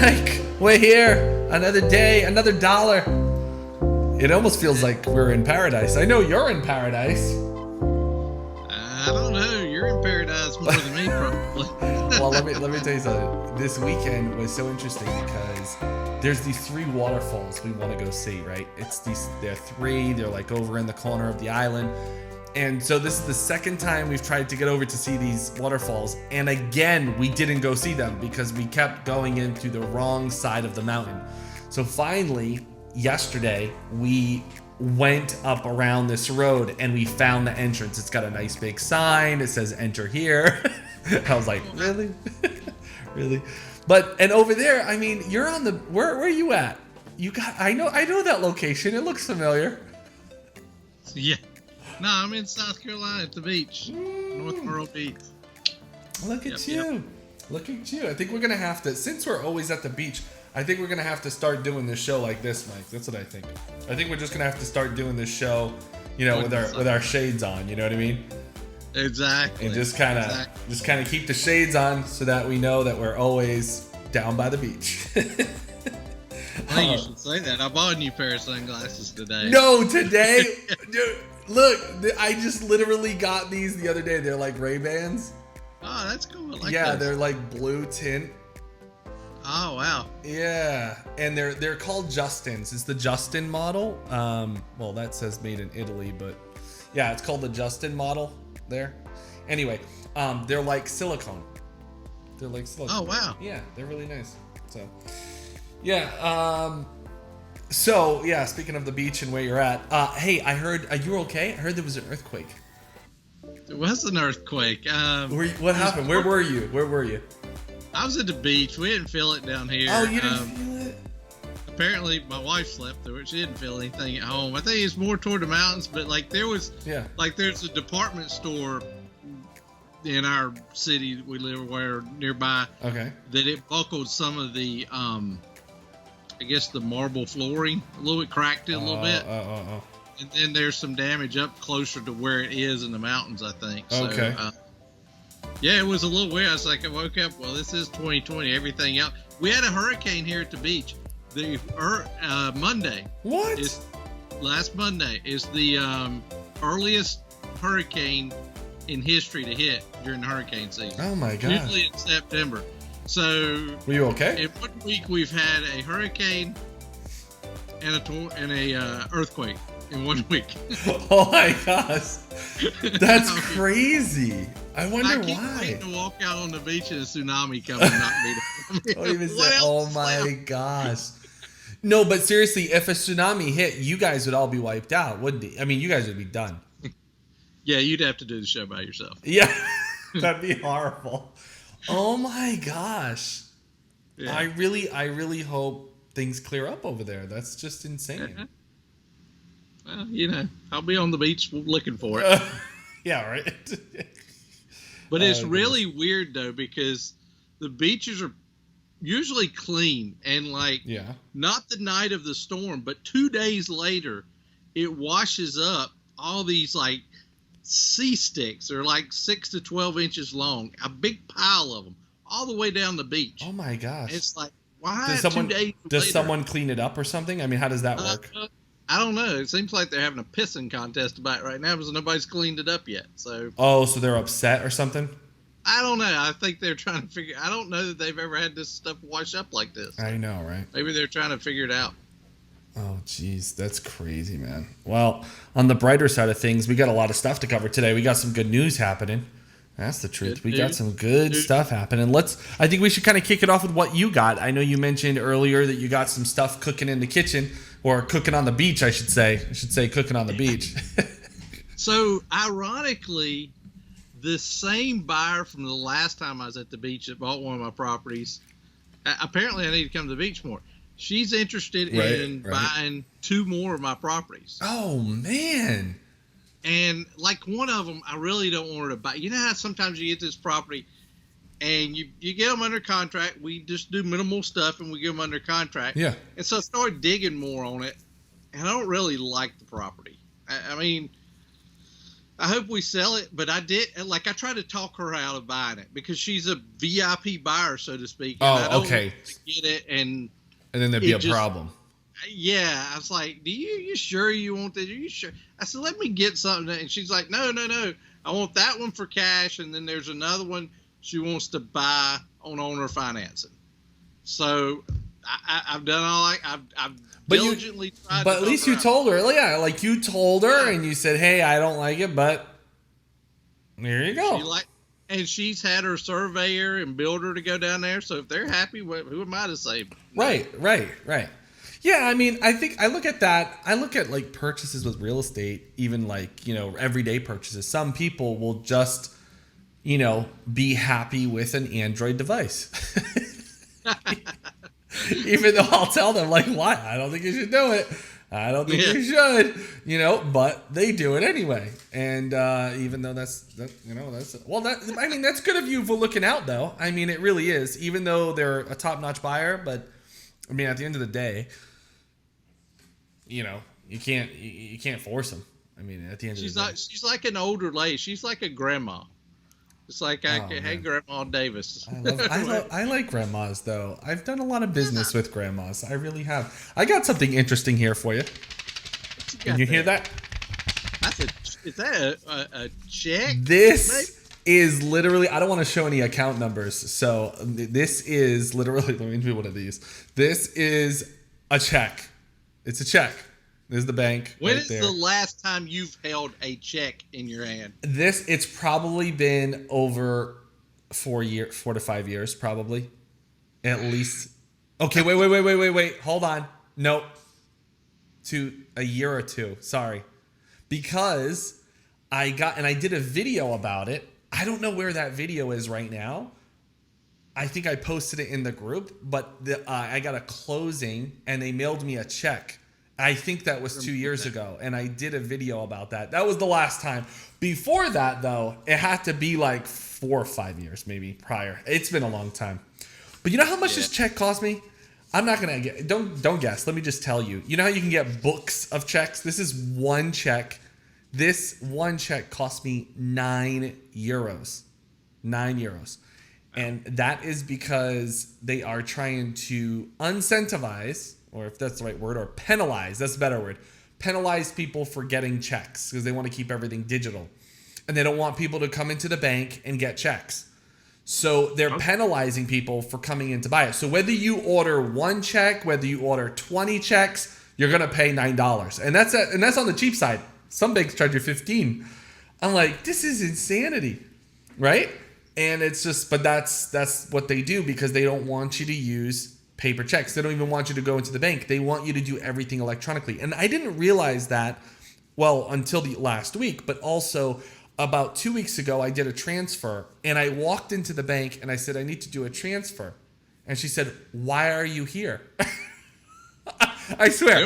Mike, we're here. Another day, another dollar. It almost feels like we're in paradise. I know you're in paradise. I don't know. You're in paradise more than me, probably. Well, let me tell you something. This weekend was so interesting because there's these 3 waterfalls we want to go see, right? They're 3. They're like over in the corner of the island. And so this is the second time we've tried to get over to see these waterfalls. And again, we didn't go see them because we kept going into the wrong side of the mountain. So finally, yesterday, we went up around this road and we found the entrance. It's got a nice big sign. It says enter here. I was like, really? Really? And over there, I mean, you're on the, where are you at? I know that location. It looks familiar. Yeah. No, I'm in South Carolina at the beach. North Myrtle Beach. Look at you. Yep. Look at you. I think we're going to have to, since we're always at the beach, I think we're going to have to start doing this show like this, Mike. That's what I think. I think we're just going to have to start doing this show, with our shades on, you know what I mean? Exactly. And just kind of keep the shades on so that we know that we're always down by the beach. I think you should say that. I bought a new pair of sunglasses today. No, today? Dude, look, I just literally got these the other day. They're like Ray-Bans. Oh, that's cool. I like yeah, those. They're like blue tint. Oh, wow. Yeah, and they're called Justins. It's the Justin model. Well, that says made in Italy, but yeah, it's called the Justin model there. Anyway, they're like silicone. They're like silicone. Oh, wow. Yeah, they're really nice. So, yeah. So, yeah, speaking of the beach and where you're at, hey, I heard, are you okay? I heard there was an earthquake. There was an earthquake. What happened? Where were you? I was at the beach. We didn't feel it down here. Oh, you didn't feel it? Apparently, my wife slept through it. She didn't feel anything at home. I think it's more toward the mountains, but like there's a department store in our city that we live nearby. Okay. That it buckled some of the, I guess the marble flooring a little bit, cracked it a little bit. And then there's some damage up closer to where it is in the mountains, I think. So, okay. Yeah, it was a little weird. I was like, I woke up, well, this is 2020, everything else. We had a hurricane here at the beach. Monday. What? Last Monday is the earliest hurricane in history to hit during the hurricane season. Oh, my God. Usually it's September. So. Were you okay? In 1 week, we've had a hurricane and a earthquake in 1 week. Oh, my gosh. That's crazy. I wonder why. I can't wait to walk out on the beach and a tsunami come and knock me down. Oh my gosh. No, but seriously, if a tsunami hit, you guys would all be wiped out, wouldn't it? I mean, you guys would be done. Yeah, you'd have to do the show by yourself. Yeah, that'd be horrible. Oh my gosh. Yeah. I really hope things clear up over there. That's just insane. Well, I'll be on the beach looking for it. Yeah, right. But it's really weird, though, because the beaches are usually clean and, not the night of the storm, but 2 days later, it washes up all these, sea sticks. They're 6 to 12 inches long, a big pile of them, all the way down the beach. Oh, my gosh. It's like, why does 2 days later? Does someone clean it up or something? I mean, how does that work? I don't know. It seems like they're having a pissing contest about it right now because nobody's cleaned it up yet. So. Oh, so they're upset or something? I don't know. I think they're trying to figure. I don't know that they've ever had this stuff wash up like this. I know, right? Maybe they're trying to figure it out. Oh, geez, that's crazy, man. Well, on the brighter side of things, we got a lot of stuff to cover today. We got some good news happening. That's the truth. We got some good stuff happening. I think we should kind of kick it off with what you got. I know you mentioned earlier that you got some stuff cooking in the kitchen, or cooking on the beach, I should say. I should say cooking on the beach. So, ironically, the same buyer from the last time I was at the beach that bought one of my properties, apparently I need to come to the beach more. She's interested in buying 2 more of my properties. Oh, man. And one of them, I really don't want her to buy. You know how sometimes you get this property and you get them under contract. We just do minimal stuff and we get them under contract. Yeah. And so I started digging more on it, and I don't really like the property. I mean, I hope we sell it, but I tried to talk her out of buying it because she's a VIP buyer, so to speak. And I don't okay. want to get it and then there'd be a problem. Yeah, I was like, you sure you want that? Are you sure? I said, let me get something. And she's like, no. I want that one for cash, and then there's another one she wants to buy on owner financing. So I've done all I've diligently tried. But at least you told her, yeah, like you told her, and you said, hey, I don't like it, but there you go. And she's had her surveyor and builder to go down there. So if they're happy, who am I to say? Right. Yeah, I mean, I think I look at that. I look at like purchases with real estate, even like, everyday purchases. Some people will just, be happy with an Android device. Even though I'll tell them, like, why? I don't think you should do it. I don't think you should, but they do it anyway. And even though that's good of you for looking out, though. I mean, it really is. Even though they're a top-notch buyer, but I mean, at the end of the day, you can't force them. I mean, at the end of the day, she's like an older lady. She's like a grandma. It's like, hey, Grandma Davis. I like grandmas, though. I've done a lot of business with grandmas. I really have. I got something interesting here for you. Can you hear that? Is that a check? This is literally, I don't want to show any account numbers. So this is literally, let me do one of these. This is a check. It's a check. There's the bank. When is the last time you've held a check in your hand? It's probably been over 4 to 5 years, probably. At least. Okay, wait. Hold on. Nope. To a year or two. Sorry. Because I did a video about it. I don't know where that video is right now. I think I posted it in the group, but I got a closing and they mailed me a check. I think that was 2 years ago, and I did a video about that. That was the last time. Before that, though, it had to be like 4 or 5 years, maybe prior. It's been a long time. But you know how much this check cost me? I'm not gonna get. Don't guess. Let me just tell you. You know how you can get books of checks? This is one check. This one check cost me €9. €9. And that is because they are trying to incentivize, or if that's the right word, or penalize, that's a better word, penalize people for getting checks because they want to keep everything digital. And they don't want people to come into the bank and get checks. So they're penalizing people for coming in to buy it. So whether you order one check, whether you order 20 checks, you're going to pay $9. And that's on the cheap side. Some banks charge you $15. I'm like, this is insanity, right? And it's just, but that's what they do because they don't want you to use paper checks. They don't even want you to go into the bank. They want you to do everything electronically. And I didn't realize that, well, until the last week, but also about 2 weeks ago, I did a transfer and I walked into the bank and I said, I need to do a transfer. And she said, why are you here? I swear. They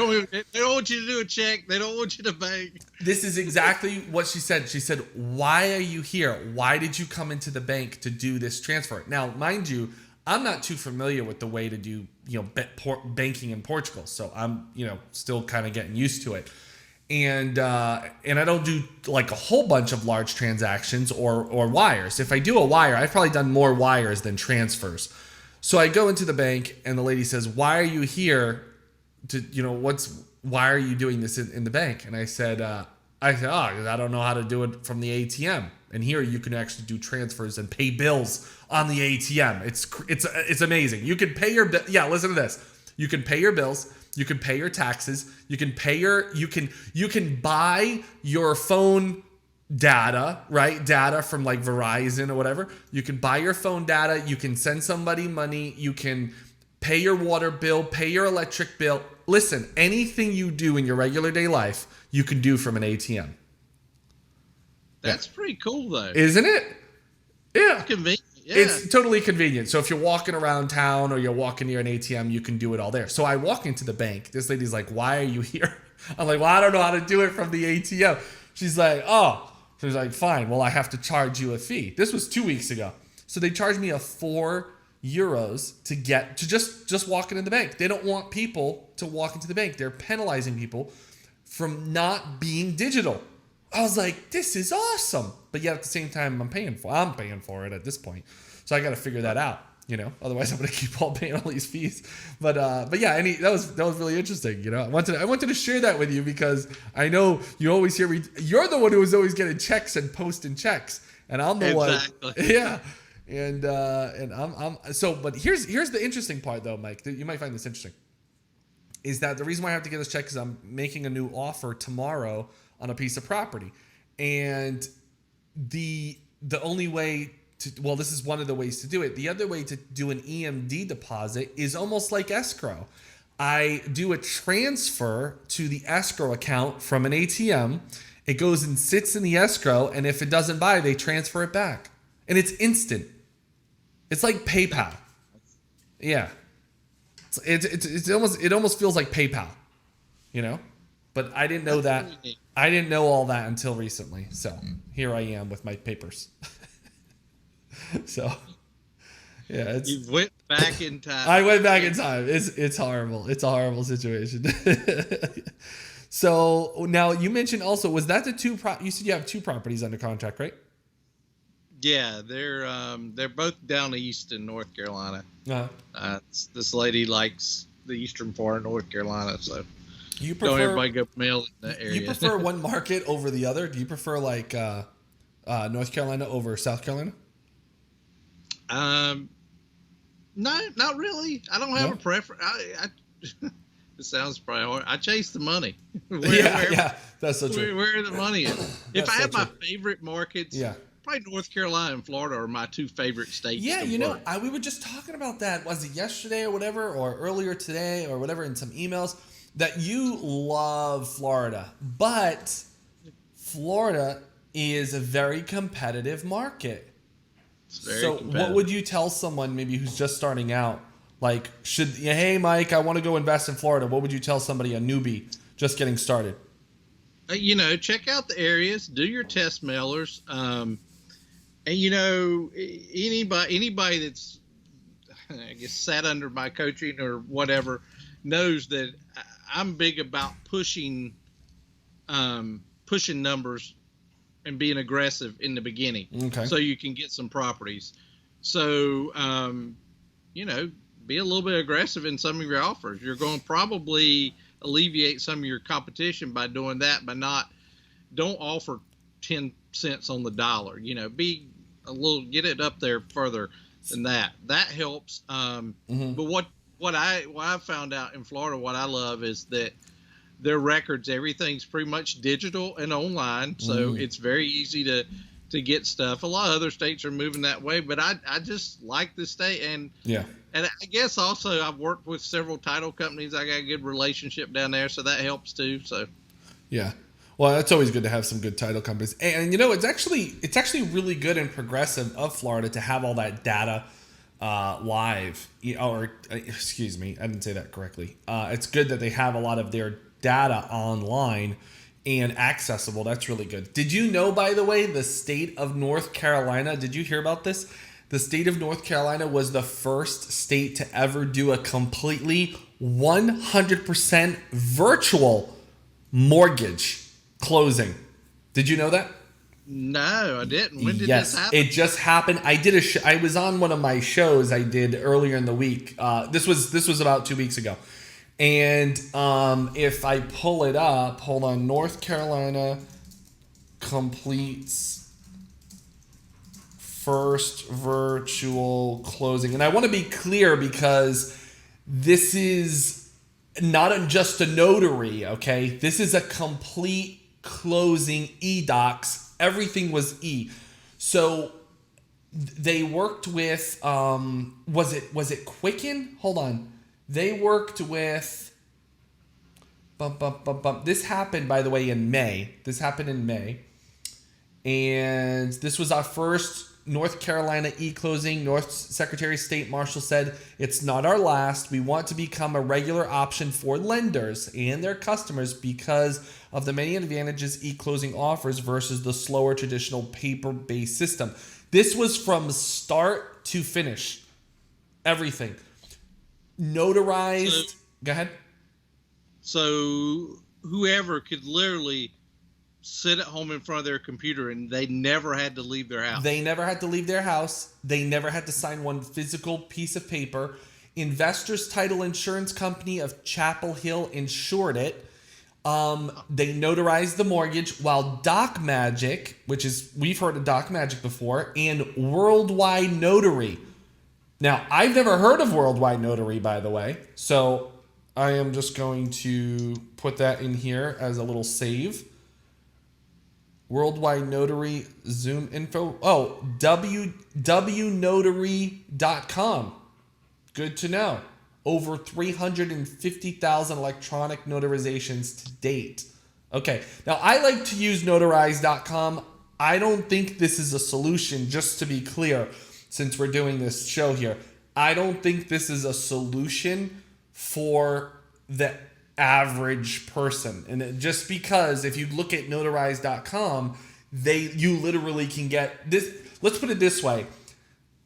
don't want you to do a check. They don't want you to bank. This is exactly what she said. She said, why are you here? Why did you come into the bank to do this transfer? Now, mind you, I'm not too familiar with the way to do, banking in Portugal. So I'm, still kind of getting used to it. And I don't do like a whole bunch of large transactions or wires. If I do a wire, I've probably done more wires than transfers. So I go into the bank and the lady says, why are you here? Why are you doing this in the bank? And I said, I don't know how to do it from the ATM. And here you can actually do transfers and pay bills on the ATM. It's amazing. You can pay your bill. Yeah, listen to this. You can pay your bills. You can pay your taxes. You can buy your phone data, right? Data from like Verizon or whatever. You can buy your phone data. You can send somebody money. You can pay your water bill, pay your electric bill. Listen, anything you do in your regular day life, you can do from an ATM. That's pretty cool, though. Isn't it? Yeah. It's convenient. Yeah. It's totally convenient. So if you're walking around town or you're walking near an ATM, you can do it all there. So I walk into the bank. This lady's like, why are you here? I'm like, well, I don't know how to do it from the ATM. She's like, oh. She's like, fine. Well, I have to charge you a fee. This was 2 weeks ago. So they charged me €4 to just walk into the bank. They don't want people to walk into the bank. They're penalizing people from not being digital, I was like, this is awesome. But yet at the same time, I'm paying for it at this point. So I got to figure that out, otherwise I'm going to keep on paying all these fees. But yeah, that was really interesting. I wanted to share that with you because I know you always hear me. You're the one who was always getting checks and posting checks, and I'm the one. Yeah. And I'm so, but here's the interesting part though, Mike, that you might find this interesting, is that the reason why I have to get this check is I'm making a new offer tomorrow on a piece of property. And the only way this is one of the ways to do it. The other way to do an EMD deposit is almost like escrow. I do a transfer to the escrow account from an ATM. It goes and sits in the escrow, and if it doesn't buy, they transfer it back. And it's instant. It's like PayPal. Yeah. It almost feels like PayPal, But I didn't know that. I didn't know all that until recently. So here I am with my papers. So, yeah, you went back in time. I went back in time. It's horrible. It's a horrible situation. So now you mentioned also, was that you said you have 2 properties under contract, right? Yeah, they're both down east in North Carolina. Uh-huh. This lady likes the eastern part of North Carolina, so don't everybody go mail in that area. You prefer one market over the other? Do you prefer like North Carolina over South Carolina? No, not really. I don't have a preference. It sounds probably hard. I chase the money. Yeah, that's so true. Where the money is. If I have my favorite markets, probably North Carolina and Florida are my 2 favorite states. Yeah, we were just talking about that. Was it yesterday or whatever, or earlier today or whatever in some emails, that you love Florida, but Florida is a very competitive market. So what would you tell someone maybe who's just starting out? Like, hey, Mike, I want to go invest in Florida. What would you tell somebody, a newbie, just getting started? Check out the areas, do your test mailers. And, anybody that's, I guess, sat under my coaching or whatever knows that I'm big about pushing numbers and being aggressive in the beginning, so you can get some properties. So, be a little bit aggressive in some of your offers. You're going to probably alleviate some of your competition by doing that, but don't offer 10 cents on the dollar. Be a little, get it up there further than that. That helps. But what I found out in Florida, what I love is that their records, everything's pretty much digital and online, so it's very easy to get stuff. A lot of other states are moving that way, but I just like this state, and I guess also I've worked with several title companies. I got a good relationship down there, so that helps too. So yeah, well, it's always good to have some good title companies, and it's actually really good and progressive of Florida to have all that data live. Excuse me, I didn't say that correctly. It's good that they have a lot of their data online and accessible. That's really good. Did you know, by the way, the state of North Carolina, did you hear about this? The state of North Carolina was the first state to ever do a completely 100% virtual mortgage closing. Did you know that? No, I didn't. When did this happen? It just happened. I was on one of my shows I did earlier in the week. This was about 2 weeks ago. And if I pull it up, hold on, North Carolina completes first virtual closing. And I want to be clear because this is not just a notary, okay? This is a complete closing, e-docs. Everything was e. So they worked with, was it Quicken? Hold on. They worked with, this happened, by the way, in May. And this was our first North Carolina e-closing. North Secretary of State Marshall said, it's not our last. We want to become a regular option for lenders and their customers because of the many advantages e-closing offers versus the slower traditional paper-based system. This was from start to finish. Everything. Notarized. Go ahead. So whoever could literally sit at home in front of their computer, and they never had to leave their house. They never had to leave their house. They never had to sign one physical piece of paper. Investors Title Insurance Company of Chapel Hill insured it. They notarized the mortgage, while Doc Magic, which is, we've heard of Doc Magic before, and Worldwide Notary. Now, I've never heard of Worldwide Notary, by the way, so I am just going to put that in here as a little save. Worldwide Notary, Zoom info. Oh, WNotary.com. Good to know. Over 350,000 electronic notarizations to date. Okay, now I like to use notarize.com. I don't think this is a solution, just to be clear, since we're doing this show here. I don't think this is a solution for the average person. And just because if you look at notarize.com, you literally can get this. Let's put it this way.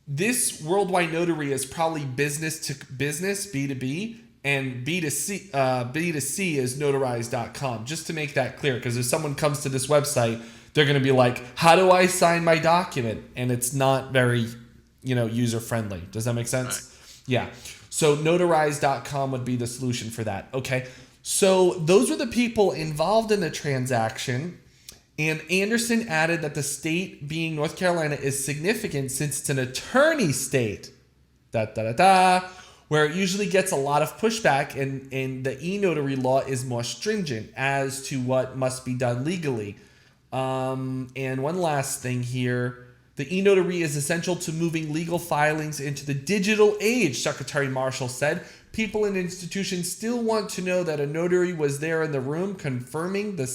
This Worldwide Notary is probably business to business, B2B, and B2C is notarize.com, just to make that clear, because if someone comes to this website, they're going to be like, how do I sign my document? And it's not very, user friendly. Does that make sense? Right. Yeah. So notarize.com would be the solution for that. Okay. So those were the people involved in the transaction. And Anderson added that the state, being North Carolina, is significant since it's an attorney state, where it usually gets a lot of pushback, and the e-notary law is more stringent as to what must be done legally. And one last thing here. The e-notary is essential to moving legal filings into the digital age, Secretary Marshall said. People and institutions still want to know that a notary was there in the room confirming the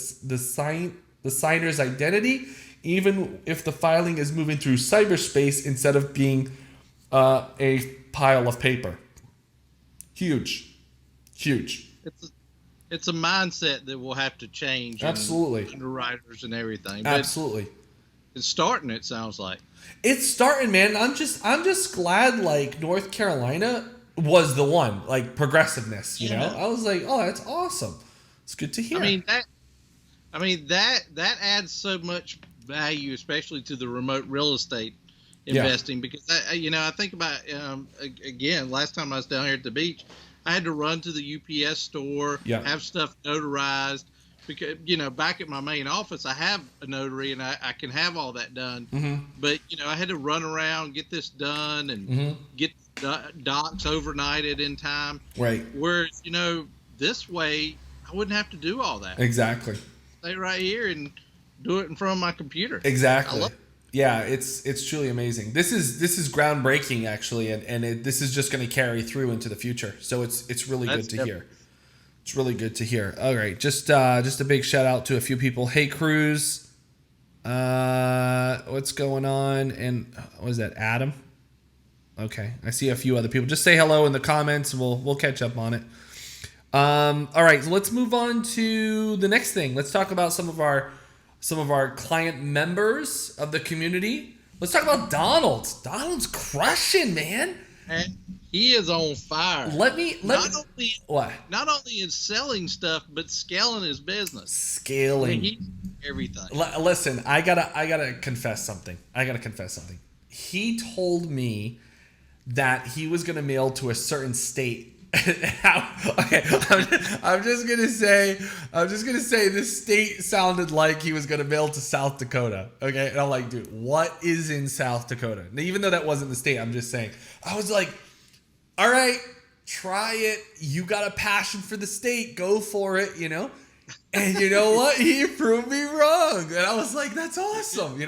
signer's identity, even if the filing is moving through cyberspace instead of being a pile of paper. Huge. It's a mindset that will have to change. Absolutely. Underwriters and everything. But absolutely. It's starting, it sounds like. It's starting, man. I'm just glad like North Carolina was the one, like progressiveness, you know? I was like, oh, that's awesome. It's good to hear. That adds so much value, especially to the remote real estate investing, because I think about again, last time I was down here at the beach, I had to run to the UPS store, have stuff notarized, because back at my main office I have a notary and I can have all that done. Mm-hmm. But I had to run around, get this done, and get docs overnighted in time. Right. Whereas this way I wouldn't have to do all that. Exactly. Stay right here and do it in front of my computer. Exactly. Yeah, it's truly amazing. This is groundbreaking, actually, and this is just going to carry through into the future. So it's really good to hear. It's really good to hear. All right, just a big shout out to a few people. Hey, Cruz, what's going on? And what is that, Adam? Okay, I see a few other people. Just say hello in the comments, and we'll catch up on it. All right, so let's move on to the next thing. Let's talk about some of our client members of the community. Let's talk about Donald. Donald's crushing, man. And he is on fire. Not only in selling stuff, but scaling his business. Scaling everything. Listen, I gotta confess something. He told me that he was gonna mail to a certain state. Okay, I'm just gonna say this state sounded like he was gonna mail to South Dakota. Okay, and I'm like, dude, what is in South Dakota? And even though that wasn't the state, I'm just saying. I was like, all right, try it. You got a passion for the state, go for it, And you know what? He proved me wrong, and I was like, that's awesome,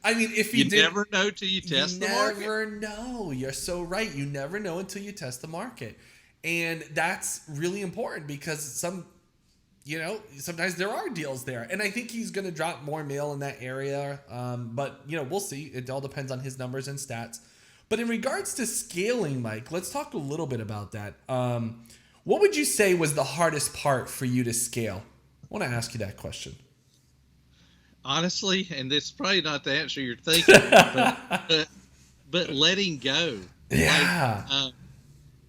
I mean, if you never know till you test the market. You never know. You're so right. You never know until you test the market. And that's really important because sometimes there are deals there. And I think he's going to drop more mail in that area. But, we'll see. It all depends on his numbers and stats. But in regards to scaling, Mike, let's talk a little bit about that. What would you say was the hardest part for you to scale? I want to ask you that question. Honestly, and this is probably not the answer you're thinking, but letting go. Yeah.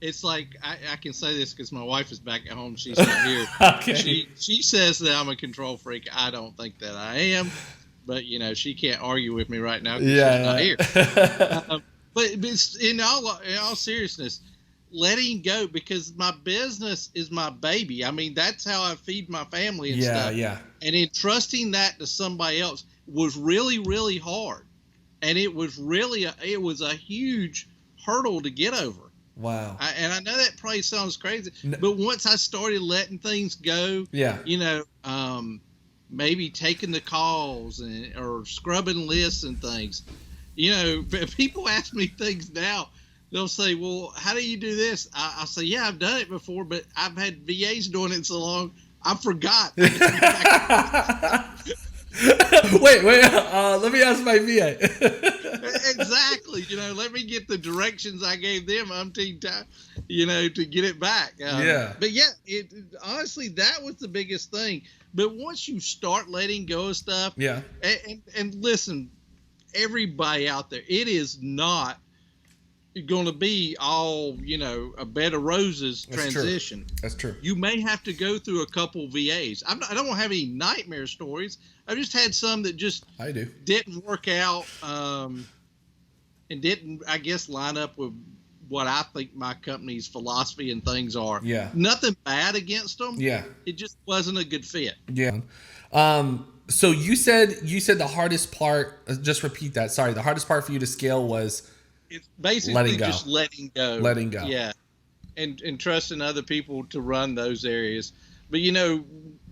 it's like I can say this because my wife is back at home. She's not here. Okay. She says that I'm a control freak. I don't think that I am, but she can't argue with me right now because she's not here. But it's, in all seriousness, letting go, because my business is my baby. I mean, that's how I feed my family and stuff. Yeah. And entrusting that to somebody else was really, really hard, and it was a huge hurdle to get over. Wow. And I know that probably sounds crazy, but once I started letting things go, maybe taking the calls or scrubbing lists and things, if people ask me things now, they'll say, well, how do you do this? I'll say, yeah, I've done it before, but I've had VAs doing it so long, I forgot. Wait, let me ask my VA. Exactly. Let me get the directions I gave them umpteen time, to get it back. But yeah, honestly, that was the biggest thing. But once you start letting go of stuff, and listen, everybody out there, it is not going to be all, a bed of roses transition. That's true. You may have to go through a couple VAs. I don't have any nightmare stories. I've just had some that just didn't work out, and didn't, I guess, line up with what I think my company's philosophy and things are. Yeah. Nothing bad against them. Yeah. It just wasn't a good fit. Yeah. So you said the hardest part, just repeat that. Sorry. The hardest part for you to scale was it's basically just letting go. Letting go. Yeah. And trusting other people to run those areas. But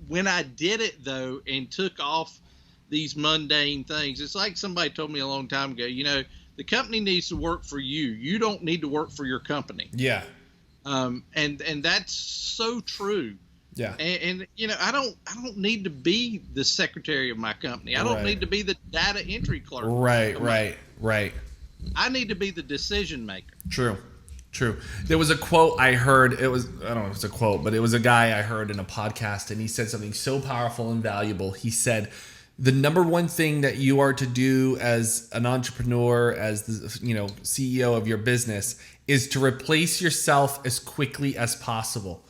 when I did it though, and took off these mundane things, it's like somebody told me a long time ago, the company needs to work for you. You don't need to work for your company. Yeah. And that's so true. Yeah. And I don't need to be the secretary of my company. I don't need to be the data entry clerk. Right. I need to be the decision maker. True. There was a quote I heard. I don't know if it's a quote, but it was a guy I heard in a podcast, and he said something so powerful and valuable. He said, the number one thing that you are to do as an entrepreneur, as the CEO of your business, is to replace yourself as quickly as possible.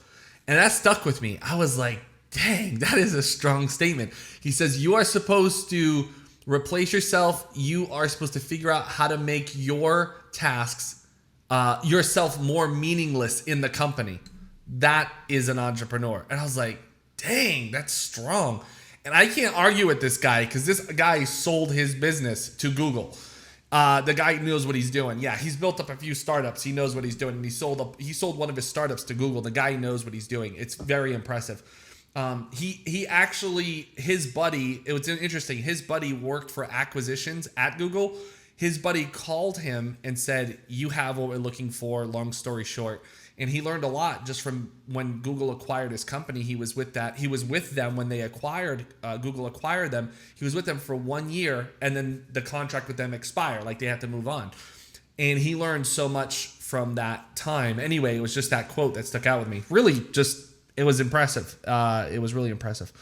And that stuck with me. I was like, dang, that is a strong statement. He says, you are supposed to replace yourself. You are supposed to figure out how to make your tasks, yourself, more meaningless in the company. That is an entrepreneur. And I was like, dang, that's strong. And I can't argue with this guy, because this guy sold his business to Google. The guy knows what he's doing. Yeah, he's built up a few startups. He knows what he's doing. And he sold one of his startups to Google. The guy knows what he's doing. It's very impressive. He actually, his buddy, it was interesting. His buddy worked for acquisitions at Google. His buddy called him and said, you have what we're looking for, long story short. And he learned a lot just from when Google acquired his company. He was with them when they acquired, Google acquired them. He was with them for 1 year, and then the contract with them expired. Like, they had to move on. And he learned so much from that time. Anyway, it was just that quote that stuck out with me. Really, it was impressive. It was really impressive.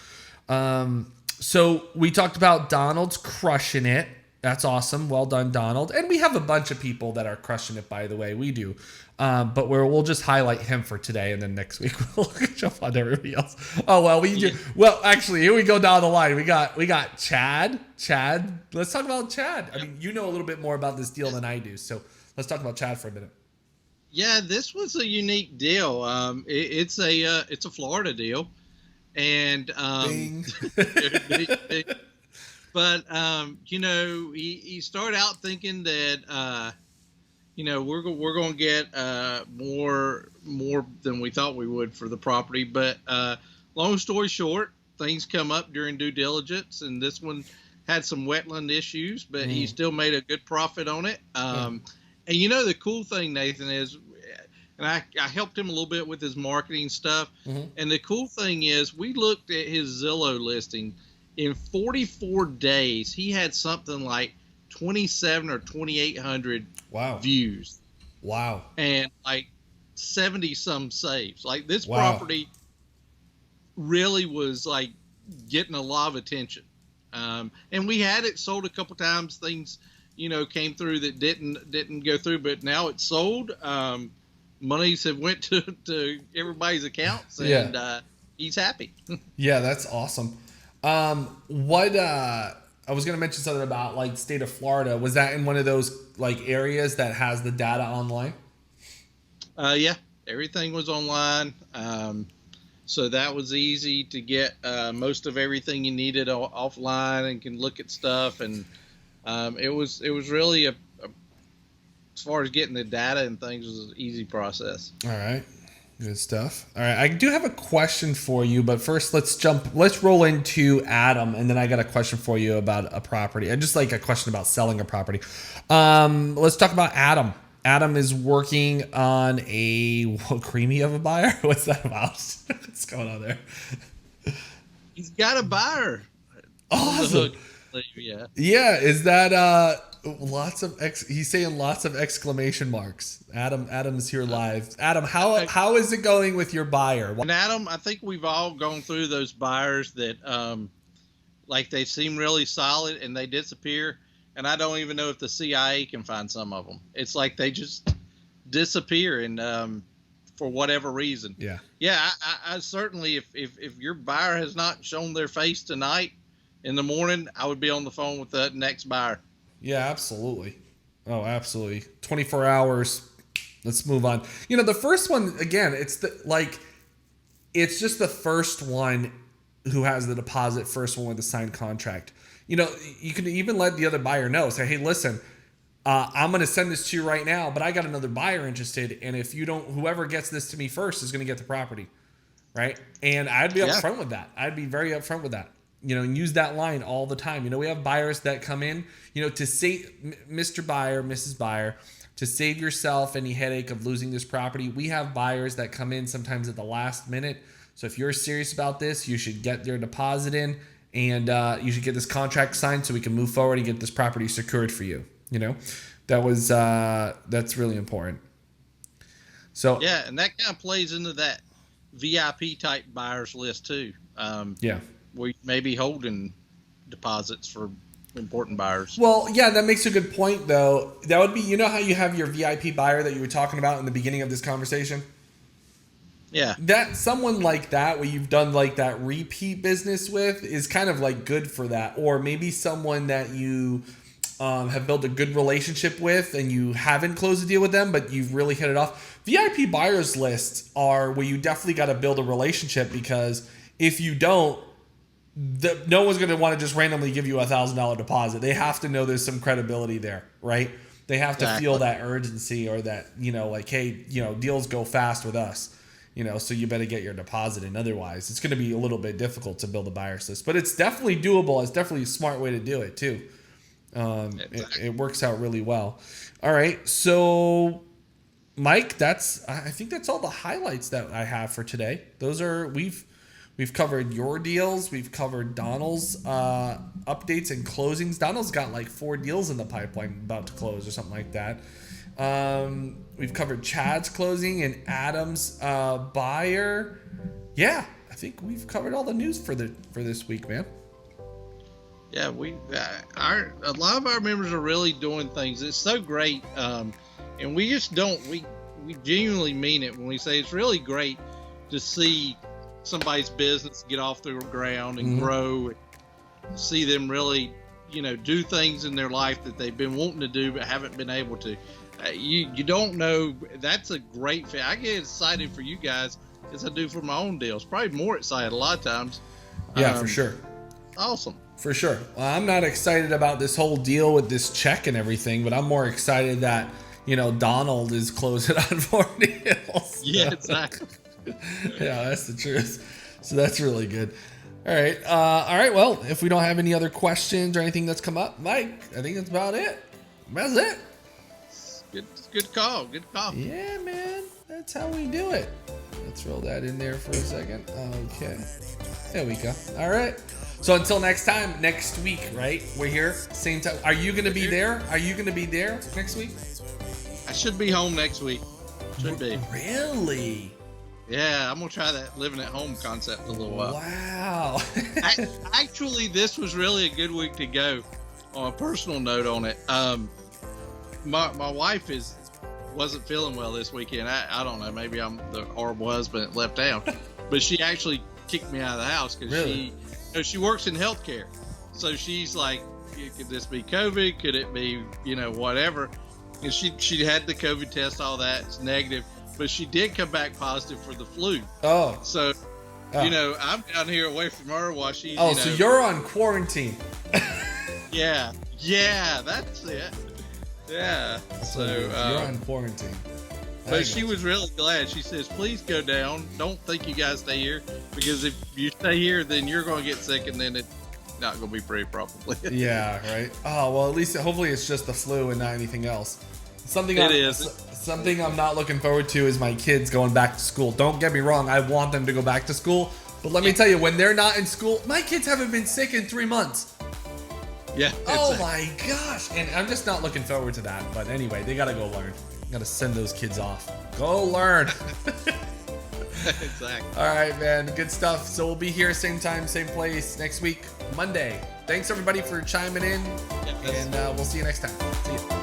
So we talked about Donald's crushing it. That's awesome. Well done, Donald. And we have a bunch of people that are crushing it, by the way. We do. But we'll just highlight him for today, and then next week we'll jump on everybody else. Oh, well, well, actually, here we go down the line. We got Chad. Let's talk about Chad. I mean, you know a little bit more about this deal than I do, so let's talk about Chad for a minute. Yeah, this was a unique deal. It's a Florida deal, and but he started out thinking that we're going to get more than we thought we would for the property. But long story short, things come up during due diligence, and this one had some wetland issues, but he still made a good profit on it. And the cool thing, Nathan, is, and I helped him a little bit with his marketing stuff. And the cool thing is, we looked at his Zillow listing. In 44 days, he had something like 27 or 2,800 views. Wow. And like 70 some saves. Like, this property really was like getting a lot of attention. And we had it sold a couple times. Things, came through that didn't go through, but now it's sold. monies have went to everybody's accounts, and he's happy. Yeah, that's awesome. I was going to mention something about like state of Florida. Was that in one of those like areas that has the data online? Yeah, everything was online. So that was easy to get most of everything you needed offline and can look at stuff. And it was really as far as getting the data and things was an easy process. All right. Good stuff. All right. I do have a question for you, but first let's roll into Adam, and then I got a question for you about a property. I just like a question about selling a property. Let's talk about Adam. Adam is working on a creamy of a buyer. What's that about? What's going on there? He's got a buyer. Awesome. Yeah. Yeah. Is that he's saying lots of exclamation marks. Adam's here live. Adam, how is it going with your buyer? And Adam, I think we've all gone through those buyers that like they seem really solid and they disappear. And I don't even know if the CIA can find some of them. It's like they just disappear, and for whatever reason. Yeah. Yeah, I certainly, if your buyer has not shown their face tonight in the morning, I would be on the phone with the next buyer. Yeah, absolutely. Oh, absolutely. 24 hours. Let's move on. The first one, again, it's just the first one who has the deposit, first one with the signed contract. You can even let the other buyer know. Say, hey, listen, I'm going to send this to you right now, but I got another buyer interested. And if you don't, whoever gets this to me first is going to get the property. Right. And I'd be upfront with that. I'd be very upfront with that. And use that line all the time. We have buyers that come in, to save Mr. Buyer, Mrs. Buyer, to save yourself any headache of losing this property. We have buyers that come in sometimes at the last minute. So if you're serious about this, you should get their deposit in, and you should get this contract signed so we can move forward and get this property secured for you. That's really important. So yeah, and that kind of plays into that VIP type buyers list too. We may be holding deposits for important buyers. Well, yeah, that makes a good point, though. That would be, how you have your VIP buyer that you were talking about in the beginning of this conversation? Yeah. That someone like that, where you've done like that repeat business with, is kind of like good for that. Or maybe someone that you have built a good relationship with and you haven't closed a deal with them, but you've really hit it off. VIP buyers lists are where you definitely got to build a relationship, because if you don't, no one's going to want to just randomly give you $1,000 deposit. They have to know there's some credibility there, right? They have to feel that urgency, or that, like, hey, deals go fast with us, so you better get your deposit in. Otherwise, it's going to be a little bit difficult to build a buyer's list. But it's definitely doable. It's definitely a smart way to do it, too. It works out really well. All right. So, Mike, I think that's all the highlights that I have for today. We've covered your deals. We've covered Donald's updates and closings. Donald's got like 4 deals in the pipeline about to close or something like that. We've covered Chad's closing and Adam's buyer. Yeah, I think we've covered all the news for this week, man. Yeah, a lot of our members are really doing things. It's so great, and we just don't. We genuinely mean it when we say it's really great to see somebody's business get off the ground and grow, and see them really, do things in their life that they've been wanting to do but haven't been able to. You don't know. That's a great fit. I get excited for you guys as I do for my own deals. Probably more excited a lot of times. Yeah, for sure. Awesome. For sure. Well, I'm not excited about this whole deal with this check and everything, but I'm more excited that, Donald is closing on 4 deals. Yeah, exactly. Yeah, that's the truth. So that's really good. All right. Well, if we don't have any other questions or anything that's come up, Mike, I think that's about it. That's it. Good call. Yeah, man. That's how we do it. Let's roll that in there for a second. Okay. There we go. All right. So until next time, next week, right? We're here, same time. Are you going to be there? Are you going to be there next week? I should be home next week. Should be. Really? Yeah, I'm going to try that living at home concept a little while. Wow. Actually, this was really a good week to go. On a personal note on it, my wife is wasn't feeling well this weekend. I don't know. Maybe I'm the horrible husband that left town. But she actually kicked me out of the house because she works in healthcare. So she's like, could this be COVID? Could it be, whatever? And she had the COVID test, all that. It's negative. But she did come back positive for the flu. Oh. So, I'm down here away from her while she's, so you're on quarantine. Yeah, that's it. Yeah. So you're on quarantine. But she was really glad. She says, please go down. Don't think you guys stay here. Because if you stay here, then you're going to get sick, and then it's not going to be pretty, probably. Yeah, right. Oh, well, at least hopefully it's just the flu and not anything else. Something I'm not looking forward to is my kids going back to school. Don't get me wrong. I want them to go back to school. But let me tell you, when they're not in school, my kids haven't been sick in 3 months. Yeah. Oh my gosh. And I'm just not looking forward to that. But anyway, they got to go learn. Got to send those kids off. Go learn. Exactly. All right, man. Good stuff. So we'll be here same time, same place next week, Monday. Thanks everybody for chiming in. And we'll see you next time. See you.